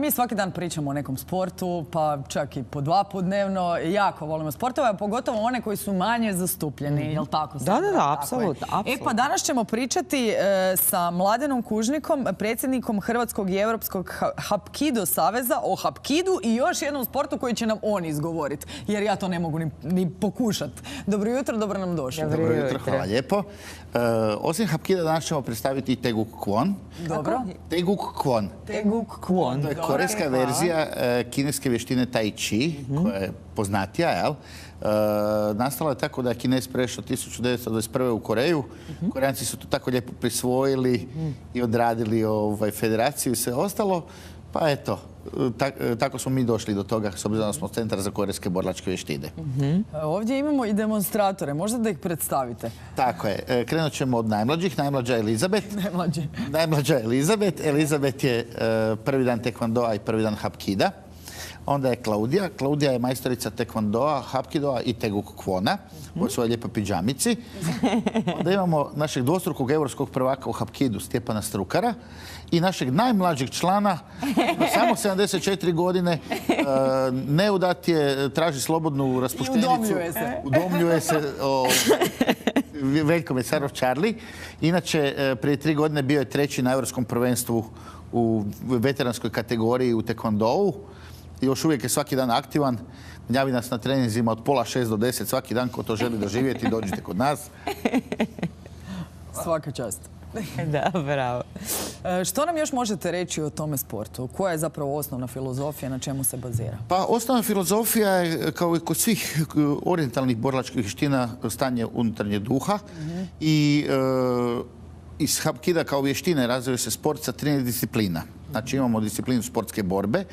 mi svaki dan pričamo o nekom sportu, pa čak i po 2 puta dnevno. Jako volimo sportove, a pogotovo one koji su manje zastupljeni, jel tako? Da, apsolutno. Pa danas ćemo pričati sa Mladenom Kužnikom, predsjednikom Hrvatskog i Europskog Hapkido saveza o Hapkidu i još jednom sportu koji će nam on izgovoriti, jer ja to ne mogu ni pokušati. Dobro jutro, dobro nam došli. Dobro jutro, hvala lijepo. Osim Hapkida danas ćemo predstaviti i Taeguk Kwon. Dobro. Taeguk Kwon. Taeguk Kwon. To je korejska verzija kineske vještine Tai Chi, koja je poznatija, jel? Nastala je tako da je Kinez prešao 1921. u Koreju. Korejanci su to tako lijepo prisvojili i odradili federaciju i sve ostalo. Pa eto, tako smo mi došli do toga, s obzirom da smo Centar za korejske borilačke vještine. Ovdje imamo i demonstratore, možda da ih predstavite? Tako je, krenut ćemo od najmlađih. Najmlađa je Elizabeth. Najmlađa je Elizabeth. Elizabeth je prvi dan tekvandoa i prvi dan Hapkida. Onda je Klaudija. Klaudija je majstorica tekvandoa, Hapkidoa i Taeguk Kwona u svojoj lijepoj pidžamici. Onda imamo našeg dvostrukog europskog prvaka u Hapkidu, Stjepana Strukara. I našeg najmlađeg člana, samo 74 godine, neudat je, traži slobodnu raspuštenicu. I udomljuje se. Veljko Mesarov Charlie. Inače, prije 3 godine bio je 3. na Europskom prvenstvu u veteranskoj kategoriji u tekvandou. Još uvijek je svaki dan aktivan. Javi nas na treninzima od pola 6 do 10 svaki dan. Ko to želi doživjeti, dođite kod nas. Svaka čast. Da, bravo. Što nam još možete reći o tome sportu? Koja je zapravo osnovna filozofija, na čemu se bazira? Pa osnovna filozofija je, kao i kod svih orijentalnih borilačkih vještina, stanje unutarnje duha. I iz Hapkida kao vještine razvija se sport sa 13 disciplina. Znači imamo disciplinu sportske borbe,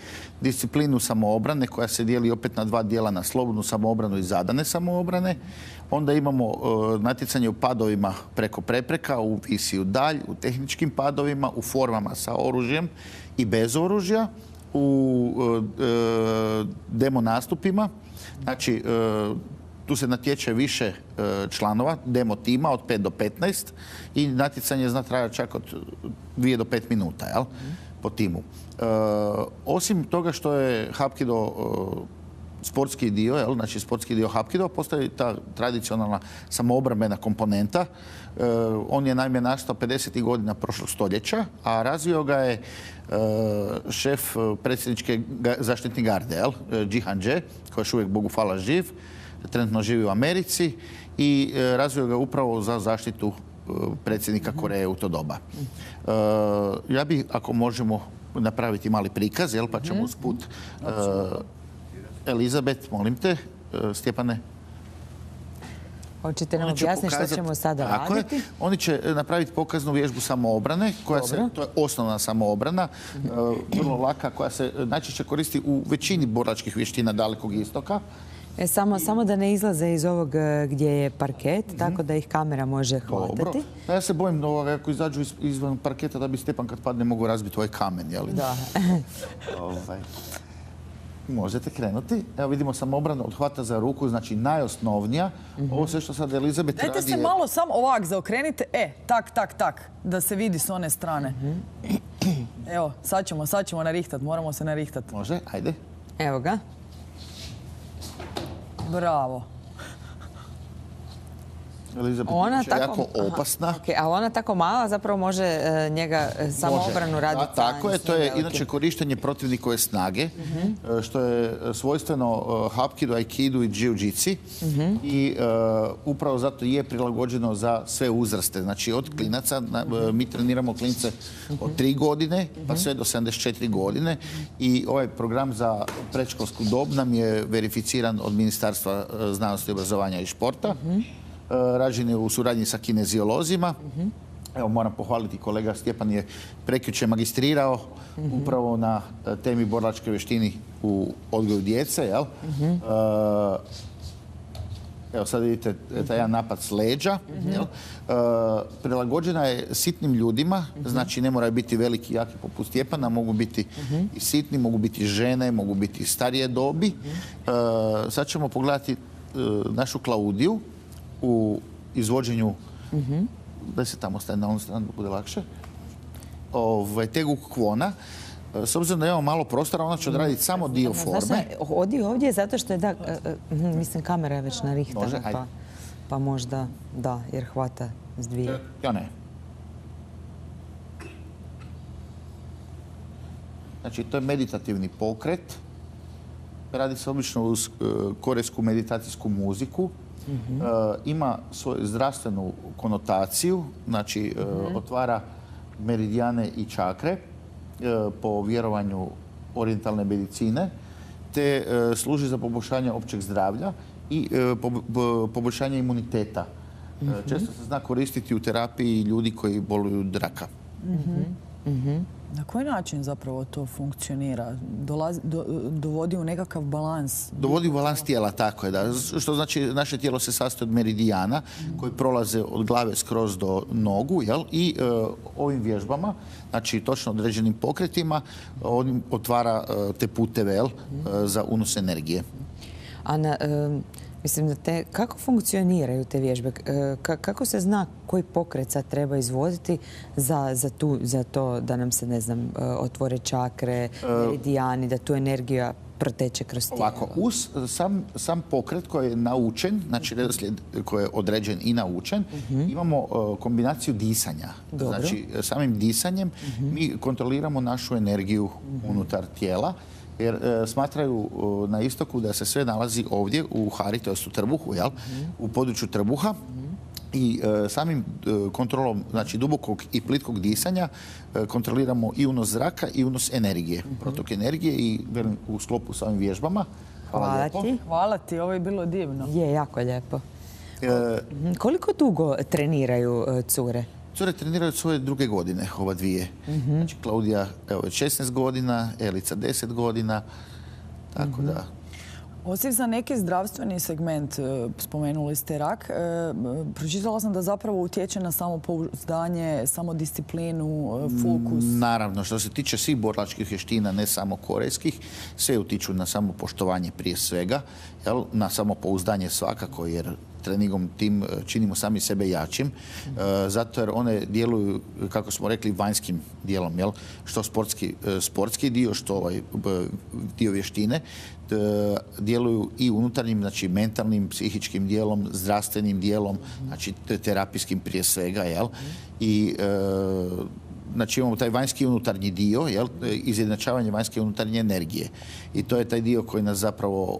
disciplinu samoobrane koja se dijeli opet na 2 dijela, na slobodnu samoobranu i zadane samoobrane. Onda imamo natjecanje u padovima preko prepreka, u visi u dalj, u tehničkim padovima, u formama sa oružjem i bez oružja, u demo nastupima. Znači, tu se natječe više članova, demo tima od 5 do 15 i natjecanje zna trajati čak od 2 do 5 minuta, jel? Po timu. Osim toga što je Hapkido sportski dio, znači sportski dio Hapkido, postoji ta tradicionalna samoobrambena komponenta. On je naime nastao 50. godina prošlog stoljeća, a razvio ga je šef predsjedničke zaštitne garde, Jihan Jae, koji je još uvijek, Bogu hvala, živ. Trenutno živi u Americi i razvio ga upravo za zaštitu predsjednika Koreje u to doba. Ja bih, ako možemo, napraviti mali prikaz, pa ćemo usput. Elizabeth, molim te, Stjepane. Hoćete nam objasniti što ćemo sada raditi? Oni će napraviti pokaznu vježbu samoobrane, to je osnovna samoobrana, vrlo laka, koja se najčešće koristi u većini borilačkih vještina Dalekog istoka. Samo da ne izlaze iz ovog gdje je parket, tako da ih kamera može hvatati. Ja se bojim ako izađu izvan parketa da bi Stjepan kad padne mogu razbiti ovaj kamen. Da. Možete krenuti. Evo vidimo samoobranu od hvata za ruku, znači najosnovnija. Ovo sve što sad Elizabeth radi... Dajte se malo samo ovak zaokrenite. Tak. Da se vidi s one strane. Evo, sad ćemo narihtati. Moramo se narihtati. Može, ajde. Evo ga. Bravo. Elizabeth je jako opasna. A ona tako mala zapravo može njega samoobranu raditi. Tako je, to je inače korištenje protivnikove snage, što je svojstveno Hapkidu, Aikidu i Jiu-Jitsu. I upravo zato je prilagođeno za sve uzraste. Znači od klinaca, mi treniramo klince od 3 godine pa sve do 74 godine. I ovaj program za predškolsku dob nam je verificiran od Ministarstva znanosti, obrazovanja i športa. Rađen je u suradnji sa kineziolozima. Evo, moram pohvaliti, kolega Stjepan je prekjučer magistrirao upravo na temi borilačke vještini u odgoju djece. Evo, sad vidite taj jedan napad s leđa. Prilagođena je sitnim ljudima, znači ne moraju biti veliki, jaki poput Stjepana, mogu biti i sitni, mogu biti žene, mogu biti starije dobi. Sad ćemo pogledati našu Klaudiju u izvođenju, da se tamo staje na onu stranu da bude lakše, Taeguk Kwona. S obzirom da imamo malo prostora, ona će odraditi samo dio forme. Odi ovdje zato što je da, mislim kamera je već narihtana, pa možda da, jer hvata s dvije. Ja ne. Znači, to je meditativni pokret. Radi se obično uz korejsku meditacijsku muziku. Ima svoju zdravstvenu konotaciju, znači otvara meridijane i čakre po vjerovanju orijentalne medicine, te služi za poboljšanje općeg zdravlja i poboljšanje imuniteta. Često se zna koristiti u terapiji ljudi koji boluju od raka. Na koji način zapravo to funkcionira? Dovodi u nekakav balans? Dovodi u balans tijela, tako je. Da. Što znači, naše tijelo se sastoji od meridijana koji prolaze od glave skroz do nogu, jel? I ovim vježbama, znači točno određenim pokretima, on otvara te puteve, jel? Za unos energije. Ana, mislim, kako funkcioniraju te vježbe? Kako se zna koji pokret sad treba izvoditi za to da nam se, ne znam, otvore čakre, meridijani, da tu energija proteče kroz tijelo? Ovako, uz sam pokret koji je naučen, znači redoslijed koji je određen i naučen, imamo kombinaciju disanja. Dobro. Znači, samim disanjem mi kontroliramo našu energiju unutar tijela, jer smatraju na istoku da se sve nalazi ovdje u hari, to jest u trbuhu, jel? U području trbuha. I samim kontrolom, znači dubokog i plitkog disanja, kontroliramo i unos zraka i unos energije. Protok energije i u sklopu s ovim vježbama. Hvala ti. Hvala ti, ovo je bilo divno. Je, jako lijepo. Koliko dugo treniraju cure? Cure treniraju svoje 2. godine, ova 2. Znači, Klaudija, evo, 16 godina, Elica 10 godina, tako da... Osim za neki zdravstveni segment, spomenuli ste rak, pročitala sam da zapravo utječe na samopouzdanje, samodisciplinu, fokus. Naravno, što se tiče svih borilačkih vještina, ne samo korejskih, sve utiču na samopoštovanje prije svega, jel? Na samopouzdanje svakako, jer treningom tim činimo sami sebe jačim, zato jer one djeluju, kako smo rekli, vanjskim dijelom, jel? Što sportski dio, što ovaj dio vještine, djeluju i unutarnjim, znači mentalnim, psihičkim dijelom, zdravstvenim dijelom, znači terapijskim prije svega, jel? I znači imamo taj vanjski i unutarnji dio, jel? Izjednačavanje vanjske i unutarnje energije. I to je taj dio koji nas zapravo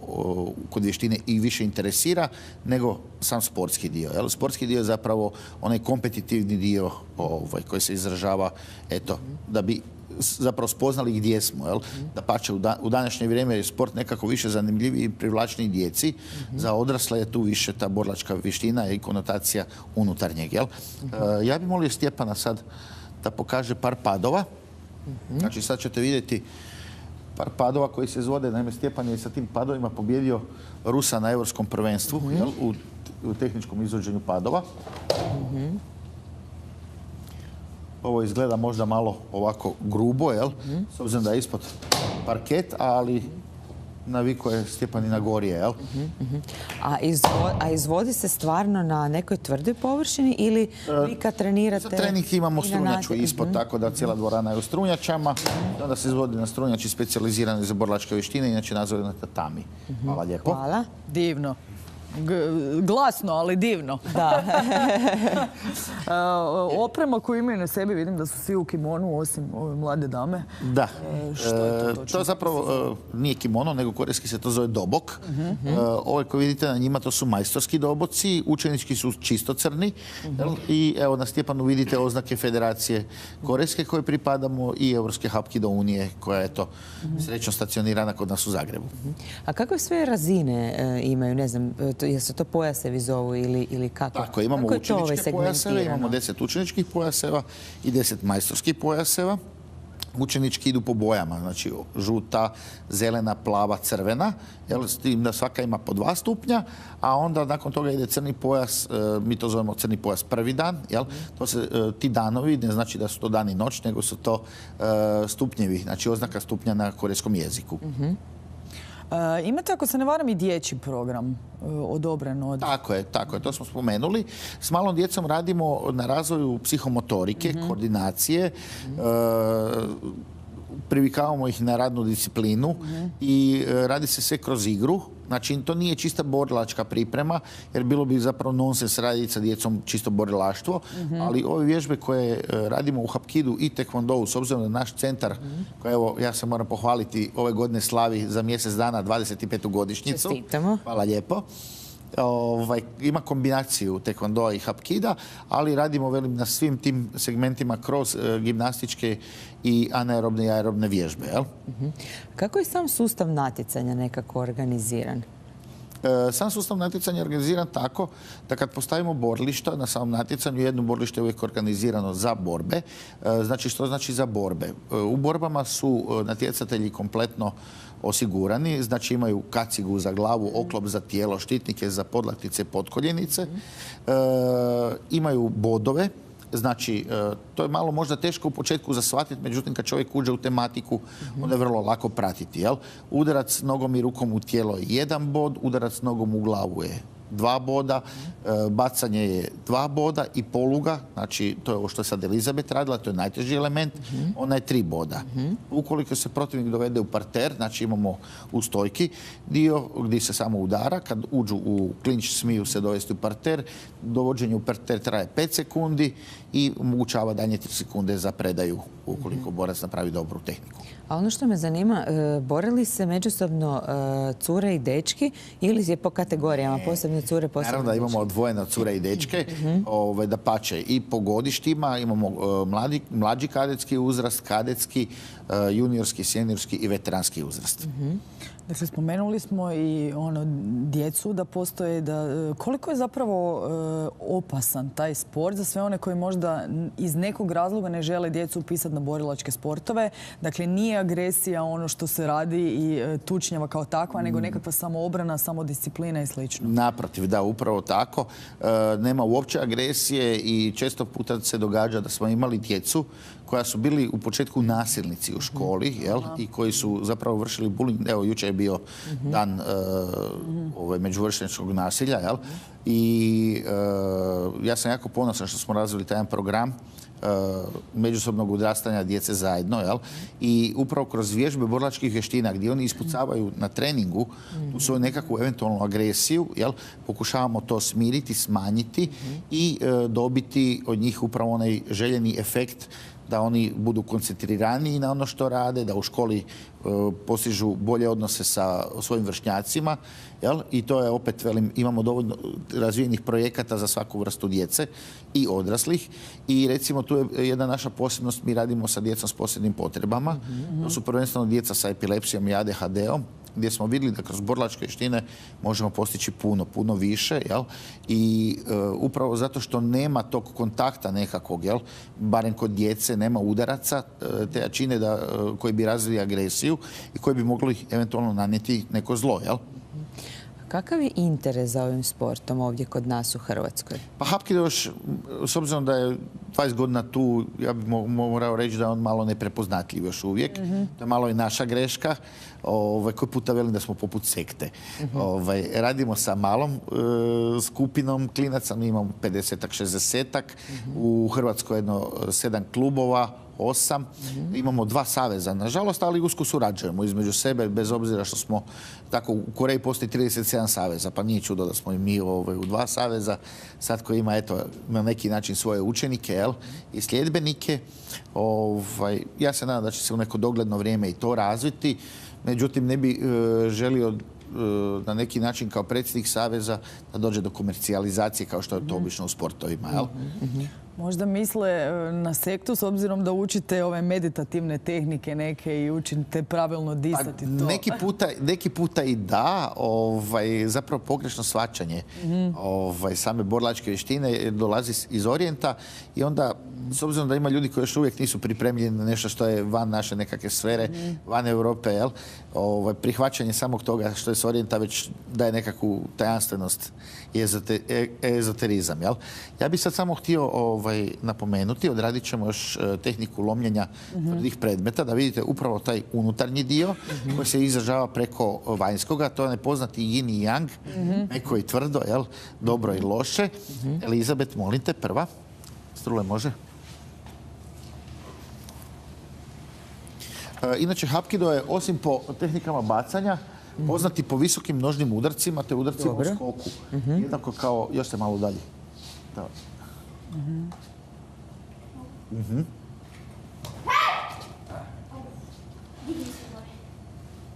kod vještine i više interesira nego sam sportski dio. Jel? Sportski dio je zapravo onaj kompetitivni dio koji se izražava, eto, da bi zapravo spoznali gdje smo. Jel? Da pače, u današnje vrijeme je sport nekako više zanimljiviji i privlačniji djeci. Za odrasle je tu više ta borilačka vještina i konotacija unutarnjeg. Jel? Ja bih molio Stjepana sad da pokaže par padova. Znači sad ćete vidjeti par padova koji se izvode. Naime, Stjepan je sa tim padovima pobjedio Rusa na Europskom prvenstvu, jel? U tehničkom izvođenju padova. Ovo izgleda možda malo ovako grubo, jel? S obzirom da je ispod parket, ali navikao je Stjepan i na gorije, jel? A izvodi se stvarno na nekoj tvrdoj površini ili vi kad trenirate... Za trening imamo strunjaču ispod, tako da cijela dvorana je u strunjačama. Onda se izvodi na strunjači specijalizirani za borilačke vještine, inače nazove na tatami. Hvala lijepo. Hvala. Divno. Glasno, ali divno. Da. Oprema koju imaju na sebi, vidim da su svi u kimonu, osim ove mlade dame. Da. Što je to? To zapravo nije kimono, nego korejski se to zove dobok. Ove koje vidite na njima, to su majstorski doboci, učenički su čisto crni. I evo na Stjepanu vidite oznake Federacije korejske koje pripadamo i Europske Hapkido unije koja je to srećno stacionirana kod nas u Zagrebu. A kakve sve razine imaju, ne znam, jesu to pojasevi zovu ili kako? Tako, imamo učeničke pojaseve, imamo 10 učeničkih pojaseva i 10 majstorskih pojaseva. Učenički idu po bojama, znači žuta, zelena, plava, crvena, jel, s tim da svaka ima po 2 stupnja, a onda nakon toga ide crni pojas, mi to zovemo crni pojas prvi dan, jel, to se, ti danovi, ne znači da su to dan i noć, nego su to stupnjevi, znači oznaka stupnja na korejskom jeziku. Imate, ako se ne varam, i dječji program odobren od... Tako je, to smo spomenuli. S malom djecom radimo na razvoju psihomotorike, koordinacije, privikavamo ih na radnu disciplinu i radi se sve kroz igru. Znači, to nije čista borilačka priprema, jer bilo bi zapravo nonsens raditi sa djecom čisto borilaštvo, ali ove vježbe koje radimo u Hapkidu i Taekwondou, s obzirom na naš centar, koji, evo, ja se moram pohvaliti, ove godine slavi za mjesec dana 25. godišnjicu. Čestitamo. Hvala lijepo. Ima kombinaciju Taekwondoa i Hapkida, ali radimo, velim, na svim tim segmentima kroz gimnastičke i anaerobne i aerobne vježbe. Jel? Kako je sam sustav natjecanja nekako organiziran? Sam sustav natjecanja je organiziran tako da kad postavimo borilišta na samom natjecanju, jedno borilište je uvijek organizirano za borbe. Znači, što znači za borbe? U borbama su natjecatelji kompletno osigurani, znači imaju kacigu za glavu, oklop za tijelo, štitnike za podlaktice, potkoljenice, imaju bodove. Znači, to je malo možda teško u početku za shvatiti, međutim kad čovjek uđe u tematiku, onda je vrlo lako pratiti. Jel? Udarac nogom i rukom u tijelo je 1 bod, udarac nogom u glavu je 2 boda, bacanje je 2 boda i poluga, znači to je ovo što je sad Elizabeth radila, to je najteži element, ona je 3 boda. Ukoliko se protivnik dovede u parter, znači imamo u stojki dio gdje se samo udara, kad uđu u klinč smiju se dovesti u parter, dovođenje u parter traje 5 sekundi i omogućava danje 3 sekunde za predaju ukoliko borac napravi dobru tehniku. A ono što me zanima, borili se međusobno cure i dečki ili je po kategorijama, posebno cure, posebno Naravno da imamo odvojeno cure i dečke, da pače i po godištima, imamo mlađi kadetski uzrast, kadetski, juniorski, seniorski i veteranski uzrast. Dakle, spomenuli smo i djecu da postoje, koliko je zapravo opasan taj sport za sve one koji možda iz nekog razloga ne žele djecu upisati na borilačke sportove. Dakle, nije agresija ono što se radi i tučnjava kao takva, nego nekakva samoobrana, samodisciplina i slično. Naprotiv, da, upravo tako. Nema uopće agresije i često puta se događa da smo imali djecu koja su bili u početku nasilnici u školi, jel? I koji su zapravo vršili bullying. Evo, jučer je bio dan međuvršnjačkog nasilja, jel? I ja sam jako ponosan što smo razvili taj jedan program međusobnog odrastanja djece zajedno, jel? I upravo kroz vježbe borilačkih vještina gdje oni ispucavaju na treningu tu svoju nekakvu eventualnu agresiju, jel? Pokušavamo to smiriti, smanjiti i dobiti od njih upravo onaj željeni efekt da oni budu koncentriraniji na ono što rade, da u školi postižu bolje odnose sa svojim vršnjacima. Jel? I to je opet, velim, imamo dovoljno razvijenih projekata za svaku vrstu djece i odraslih. I recimo tu je jedna naša posebnost, mi radimo sa djecom s posebnim potrebama. To su prvenstveno djeca sa epilepsijom i ADHD-om, gdje smo vidjeli da kroz borilačke vještine možemo postići puno više, jel? I upravo zato što nema tog kontakta nekakvog, jel? Barem kod djece nema udaraca, te jačine koji bi razvili agresiju i koji bi mogli eventualno nanijeti neko zlo, jel? Kakav je interes za ovim sportom ovdje kod nas u Hrvatskoj? Pa Hapkido još, s obzirom da je 20 godina tu, ja bih morao reći da je on malo neprepoznatljiv još uvijek. To je malo i naša greška. Koji puta velim da smo poput sekte. Radimo sa malom skupinom klinaca, mi imamo 50-ak, 60-ak. U Hrvatskoj jedno 7 klubova, 8. Imamo 2 saveza, nažalost, ali usko surađujemo između sebe, bez obzira što smo tako, u Koreji postoji 37 saveza, pa nije čudo da smo i mi u 2 saveza. Sad koji ima, eto, na neki način svoje učenike, jel, i sljedbenike. Ja se nadam da će se u neko dogledno vrijeme i to razviti. Međutim, ne bi želio na neki način kao predsjednik saveza da dođe do komercijalizacije kao što je to obično u sportovima, jel? Možda misle na sektu s obzirom da učite ove meditativne tehnike neke i učite pravilno disati to. Neki puta i da, zapravo pogrešno shvaćanje same borilačke vještine dolazi iz orijenta i onda, s obzirom da ima ljudi koji još uvijek nisu pripremljeni na nešto što je van naše nekakve sfere, van Europe, jel? Prihvaćanje samog toga što je s orijenta već daje nekakvu tajanstvenost i ezoterizam, jel? Ja bih sad samo htio napomenuti, odradit ćemo još tehniku lomljenja tvrdih predmeta, da vidite upravo taj unutarnji dio koji se izražava preko vanjskoga, to je nepoznati yin i yang, meko i tvrdo, jel? Dobro i loše. Elizabeth, molim te, prva. Strule, može? Inače, Hapkido je osim po tehnikama bacanja poznati po visokim nožnim udarcima te udarcima u skoku. Jednako kao, još se malo dalje. Da.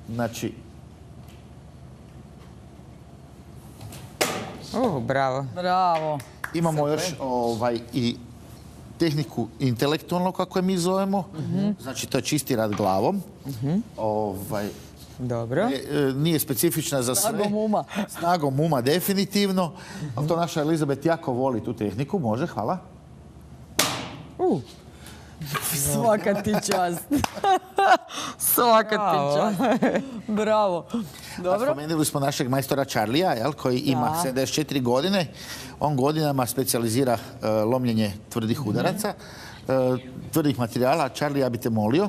Znači, Bravo. Bravo. imamo još i tehniku intelektualno, kako je mi zovemo. Znači, to je čisti rad glavom. Dobro. Nije specifična za sve. Snagom uma. Snagom uma, definitivno. Ali to naša Elizabet jako voli tu tehniku. Može, hvala. Svaka ti čast. Svaka ti čast. Bravo. Dobro. Spomenuli smo našeg majstora Charlija, koji ima 74 godine. On godinama specijalizira lomljenje tvrdih udaraca, tvrdih materijala. Charlie, ja bi te molio.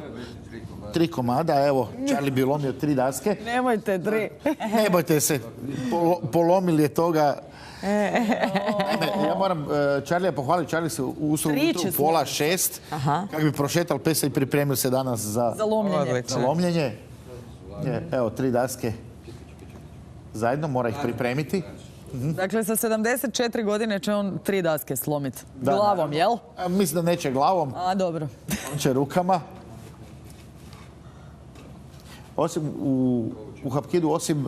3 komada, evo, Charlie bi lomio 3 daske. Nemojte 3. Ne bojte se, polomili je toga. Ja moram Charlija pohvaliti. Charlie se usro ujutru u 5:30 kako bi prošetal pesa i pripremio se danas za lomljenje. Evo, 3 daske zajedno, mora ih pripremiti. Dakle, sa 74 godine će on 3 daske slomiti. Glavom, jel? Mislim da neće glavom. A, dobro. On će rukama. Osim u Hapkidu, osim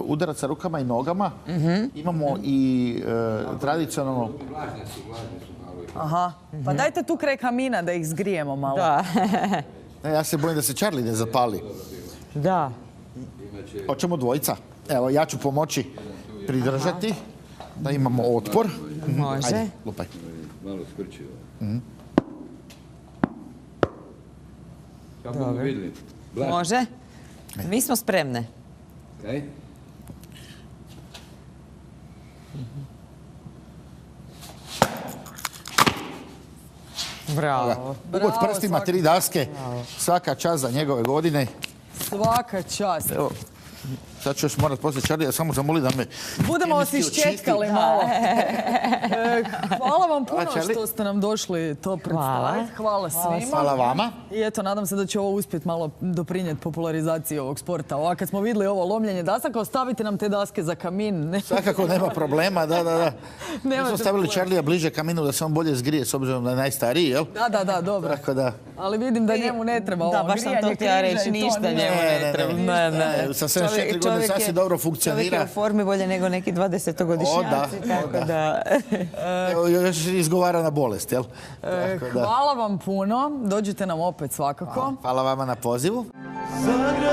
udaraca rukama i nogama, imamo i tradicionalno... Aha. Pa dajte tu kraj kamina da ih zgrijemo malo. Da. Ja se bojim da se Charlie ne zapali. Da. Hoćemo dvojica. Evo, ja ću pomoći pridržati da imamo otpor. Može. Ajde, lupaj. Malo skrčio. Dobro. Može? Mi smo spremne. Kaj? Bravo. Uvod prstima, 3 daske. Svaka čast za njegove godine. Svaka čast. Evo, sad ću još morat poslije Charlija, samo zamoli da me... Budemo vas iščetkali malo. Hvala vam puno Charlie. što ste nam došli to predstaviti. Hvala svima. Hvala vama. I eto, nadam se da će ovo uspjeti malo doprinijeti popularizaciji ovog sporta. Ova, kad smo vidjeli ovo lomljenje dasaka, ostavite nam te daske za kamin. Svakako nema problema, da. Mi smo stavili Charlija bliže kaminu da se on bolje zgrije, s obzirom da je najstariji, jel? Da, dobro. Tako da... Ali vidim da njemu ne treba ovo Da, baš sam to grijanje htjela križa reći, i to ništa nije. njemu ne treba. Ne. Sa 74 godine sasvim dobro Čovjek funkcionira. je u formi bolje nego neki 20-godišnjaci, tako da... Evo, još izgovara na bolest, jel? Hvala vam puno. Dođite nam opet svakako. Hvala vama na pozivu. Zagreb